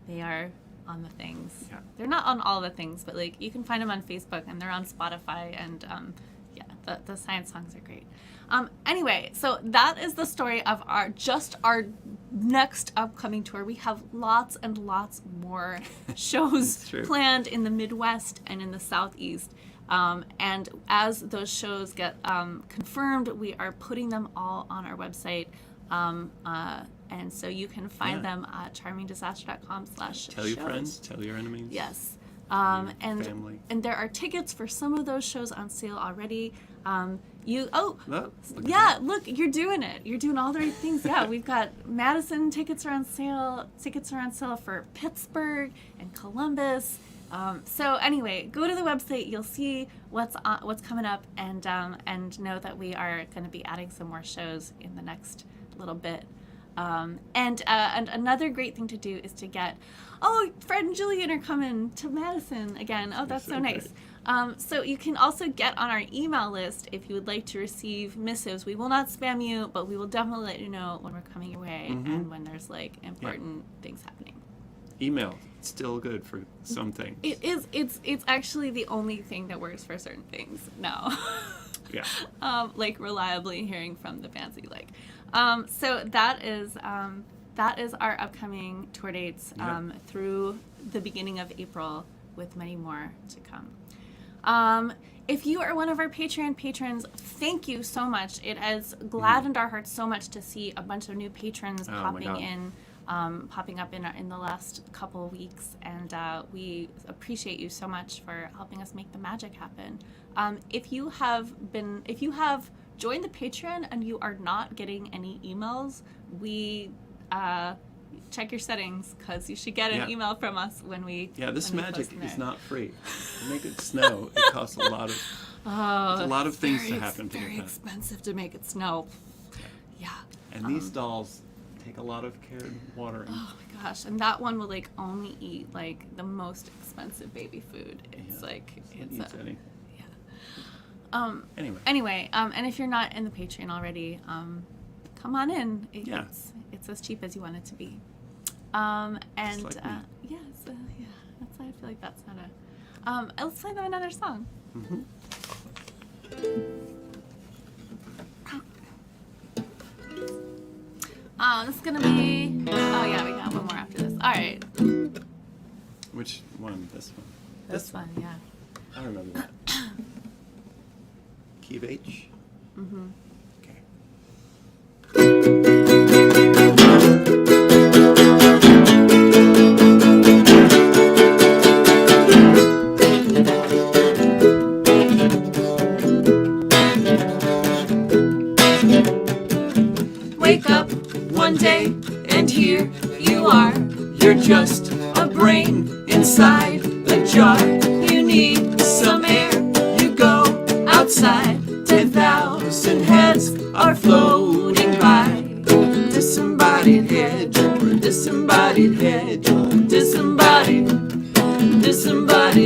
They are on the things. Yeah. They're not on all the things, but like you can find them on Facebook and they're on Spotify and yeah, the science songs are great. Anyway, so that is the story of our next upcoming tour. We have lots and lots more shows planned in the Midwest and in the Southeast. And as those shows get confirmed, we are putting them all on our website. And so you can find them at charmingdisaster.com/shows. Tell your friends, tell your enemies. Yes. And And there are tickets for some of those shows on sale already. Look, you're doing it. You're doing all the right things. Yeah, we've got Madison tickets are on sale. Tickets are on sale for Pittsburgh and Columbus. So anyway, go to the website. You'll see what's coming up, and know that we are going to be adding some more shows in the next little bit. And another great thing to do is to get, Fred and Jillian are coming to Madison again. Oh, that's so nice. So you can also get on our email list if you would like to receive missives. We will not spam you, but we will definitely let you know when we're coming your way and when there's like important things happening. Email, still good for some things. It is. It's actually the only thing that works for certain things now. Yeah. Like reliably hearing from the bands that you like. So that is our upcoming tour dates through the beginning of April, with many more to come. If you are one of our Patreon patrons, thank you so much. It has gladdened our hearts so much to see a bunch of new patrons popping up in the last couple of weeks, and we appreciate you so much for helping us make the magic happen. If you have joined the Patreon and you are not getting any emails, we check your settings, because you should get an email from us when we this magic is not free. To make it snow, it costs a lot of things to happen. It's very expensive to make it snow. Yeah. And these dolls take a lot of care and watering. Oh my gosh! And that one will like only eat like the most expensive baby food. It's anything. Yeah. Anyway, and if you're not in the Patreon already, come on in. It's as cheap as you want it to be. That's why I feel like that's not a. Let's play them another song. Mm-hmm. This is gonna be. Oh yeah, we got one more after this. All right. Which one? This one. This one, yeah. I remember that. Key of H. Mm-hmm. Okay. Wake up one day and here you are. You're just a brain inside a jar. You need some air. You go outside. 10,000 heads are floating by. Disembodied head, disembodied head, disembodied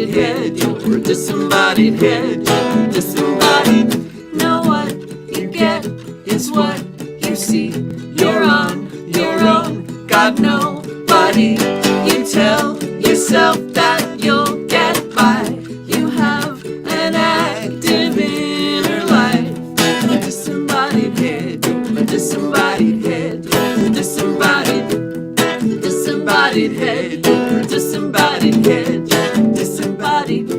head, your disembodied head, disembodied. Know what you get is what you see. You're on your own, got nobody. You tell yourself that you'll get by. You have an active inner life. A disembodied head, a disembodied head, disembodied head, disembodied head, disembodied.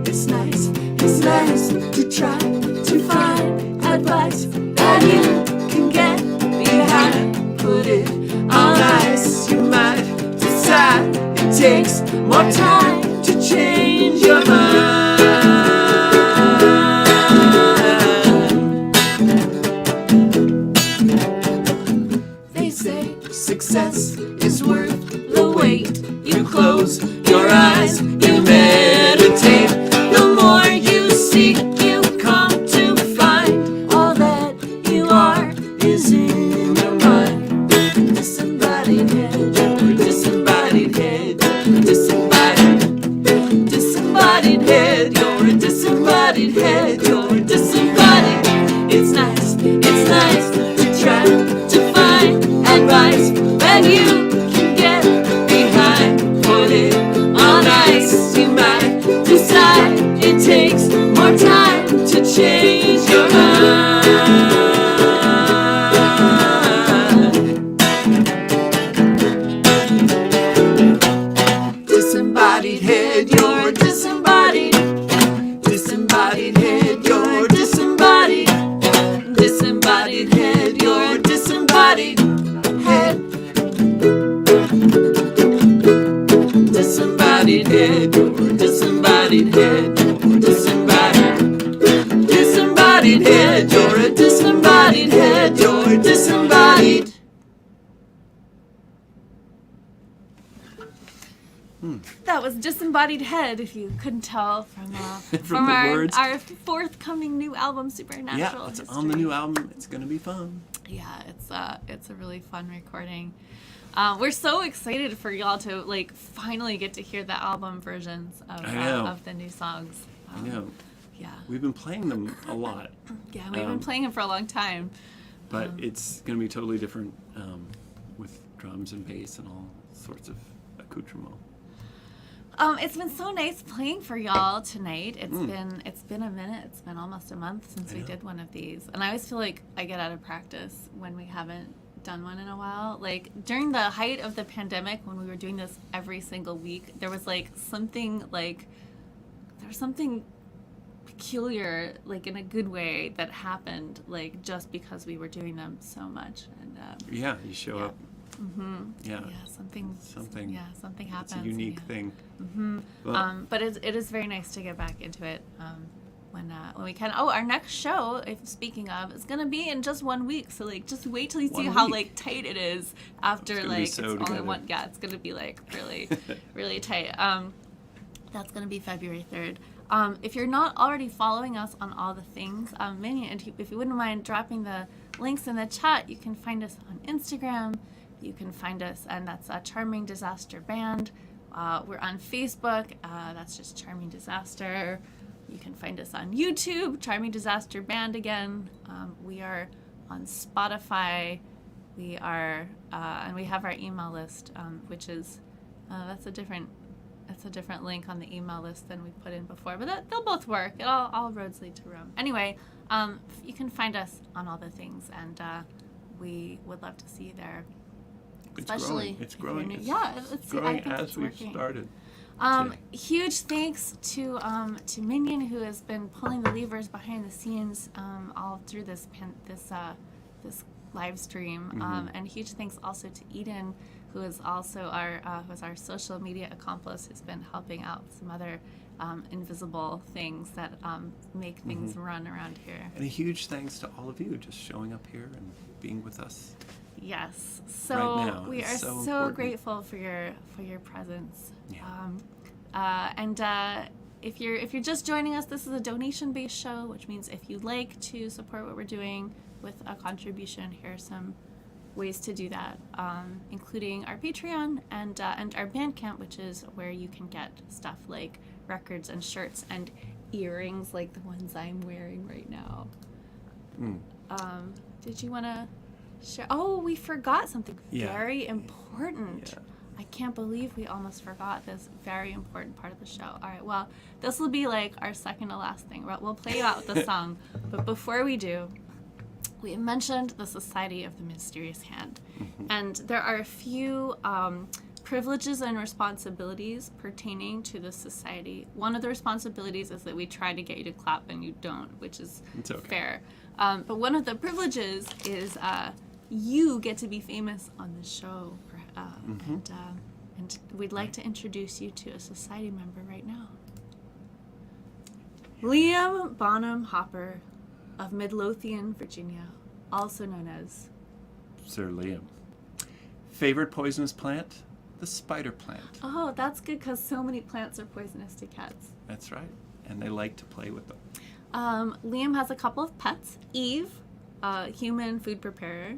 It's nice to try to find advice that you can get behind. Put it on ice, you might decide it takes more time to change your mind. They say success is worth the wait. You close your eyes, you meditate. The more you seek, you come to find all that you are is in your mind. Disembodied head, your disembodied head, disembodied head, you're a disembodied head, you're a disembodied. It's nice to try to find advice that you can get behind. Put it on ice, you might decide it takes more time to change your mind. Disembodied head, you're disembodied. Disembodied head, you're disembodied. Disembodied head, you're disembodied head. Disembodied head, you're disembodied head, you're disembodied. Disembodied head, you're a disembodied head, you're disembodied. That was Disembodied Head, if you couldn't tell from From the words. our forthcoming new album, Supernatural Yeah, it's History. on the new album. It's gonna be fun. Yeah, it's a really fun recording. We're so excited for y'all to like finally get to hear the album versions of the new songs. I know. Yeah. We've been playing them a lot, Yeah, we've been playing them for a long time. but it's gonna be totally different with drums and bass and all sorts of accoutrement. It's been so nice playing for y'all tonight. It's been a minute. It's been almost a month since we did one of these, and I always feel like I get out of practice when we haven't done one in a while. Like during the height of the pandemic, when we were doing this every single week, there was something peculiar, like in a good way, that happened, like just because we were doing them so much. And Yeah, you show up. Mm-hmm. Yeah. Yeah, something happens. It's a unique thing. Mm-hmm. Well, But it is very nice to get back into it when we can. Oh, our next show, speaking of, is gonna be in just 1 week. So just wait till you see how tight it is after it's only one. Yeah, it's gonna be really really tight. That's gonna be February 3rd. If you're not already following us on all the things, Minion, and if you wouldn't mind dropping the links in the chat, you can find us on Instagram. You can find us, and that's a Charming Disaster Band. We're on Facebook. That's just Charming Disaster. You can find us on YouTube, Charming Disaster Band again. We are on Spotify. We are, and we have our email list, which is that's a different link on the email list than we put in before. But they'll both work. All roads lead to Rome. Anyway, you can find us on all the things, and we would love to see you there. Especially it's growing. It's growing as we've started. Huge thanks to Minion, who has been pulling the levers behind the scenes all through this live stream, and huge thanks also to Eden, who is also our social media accomplice, who's been helping out some other invisible things that make things run around here. And a huge thanks to all of you just showing up here and being with us. Yes, so right now. we It's are so grateful for your presence. Yeah. And if you're just joining us, this is a donation-based show, which means if you'd like to support what we're doing with a contribution, here are some ways to do that, including our Patreon and our Bandcamp, which is where you can get stuff like records and shirts and earrings like the ones I'm wearing right now. Did you want to share? Oh, we forgot something very important. Yeah. I can't believe we almost forgot this very important part of the show. All right, well, this will be our second to last thing. We'll play you out with the song. But before we do, we mentioned the Society of the Mysterious Hand. And there are a few privileges and responsibilities pertaining to the society. One of the responsibilities is that we try to get you to clap and you don't, which is fair. But one of the privileges is you get to be famous on the show. And we'd like to introduce you to a society member right now. Liam Bonham Hopper of Midlothian, Virginia, also known as Sir Liam. Favorite poisonous plant? the spider plant. Oh, that's good because so many plants are poisonous to cats. That's right. And they like to play with them. Liam has a couple of pets. Eve, human food preparer.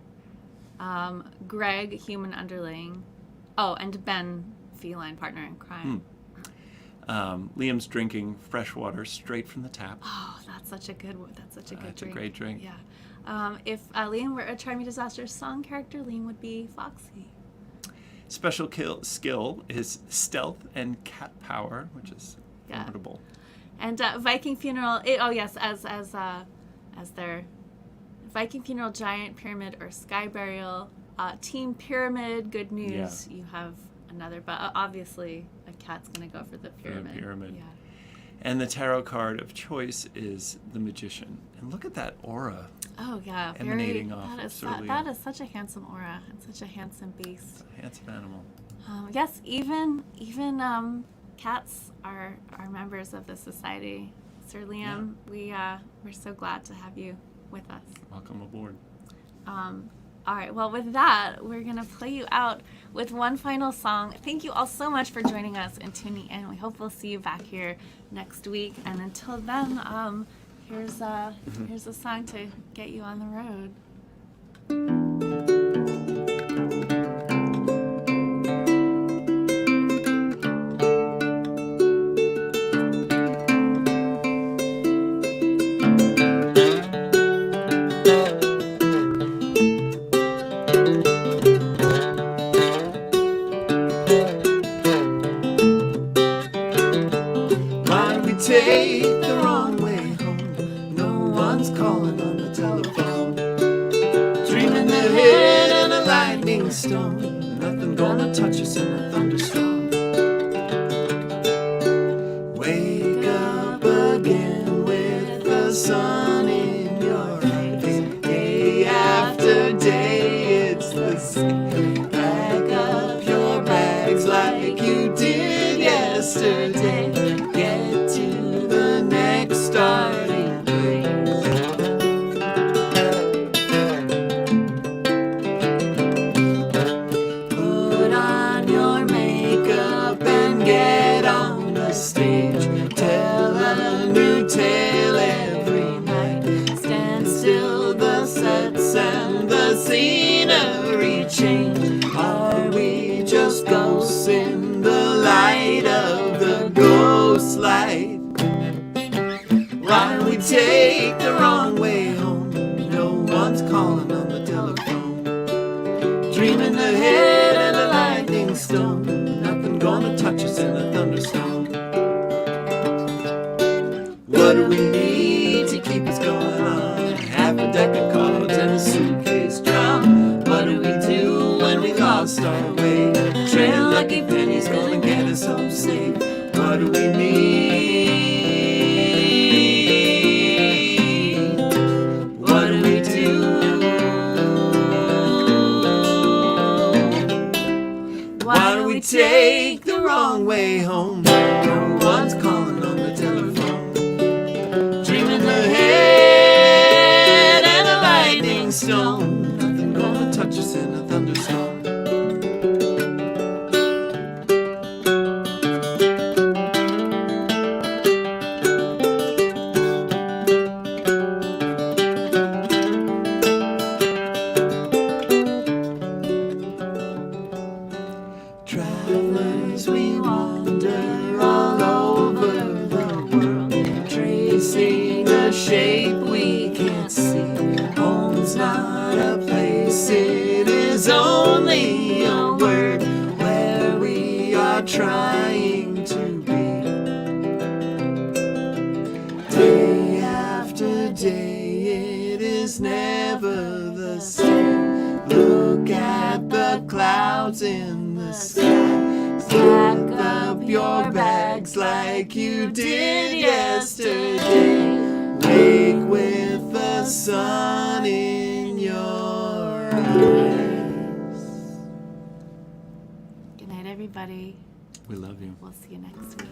Greg, human underling. Oh, and Ben, feline partner in crime. Liam's drinking fresh water straight from the tap. Oh, that's such a good one. That's such a good That's drink. a great drink. Yeah. If Liam were a Try Me Disaster song character, Liam would be Foxy. Special skill is stealth and cat power, which is formidable. And Viking funeral. As their Viking funeral, giant pyramid, or sky burial. Team pyramid. Good news. Yeah. You have another, but obviously a cat's gonna go for the pyramid. Yeah. And the tarot card of choice is the Magician. And look at that aura. Oh yeah, emanating off of Sir Liam. That is such a handsome aura and such a handsome beast. It's a handsome animal. Yes, even cats are members of the society. Sir Liam, we're so glad to have you with us. Welcome aboard. All right, well, with that, we're going to play you out with one final song. Thank you all so much for joining us and tuning in. We hope we'll see you back here next week. And until then, here's a song to get you on the road. Take the wrong way home. No one's calling on the telephone. Dreaming ahead in a lightning storm. Nothing gonna touch us in a thunderstorm. Wake up again with the sun in your face. Day after day, it's the same. Pack up your bags like you did yesterday. Get to the next starting place. Put on your makeup and get on the stage. Tell a new tale every night. Stand still, the sets and the scenery change. Are we just ghosts in the light of the ghost light? Why we take the wrong way home? No one's calling on the telephone. Dreaming ahead in a lightning storm. Nothing gonna touch us in a thunderstorm. What do we need to keep us going on? Half a deck of cards and a suitcase drum. What do we do when we lost our way? Trail lucky pennies gonna get us home safe. What do we need? What do we do? Why do we take the wrong way home? No one's calling on the telephone. Dreaming ahead and a lightning storm. Nothing gonna touch us in a thunderstorm. Travelers, we wander all over the world, tracing a shape we can't see. Home's not a place, it is only a word where we are trying to be. Day after day, it is never the same. Look at the clouds in the sky. Pack up your bags like you did yesterday. Wake with the sun in your eyes. Good night, everybody. We love you. We'll see you next week.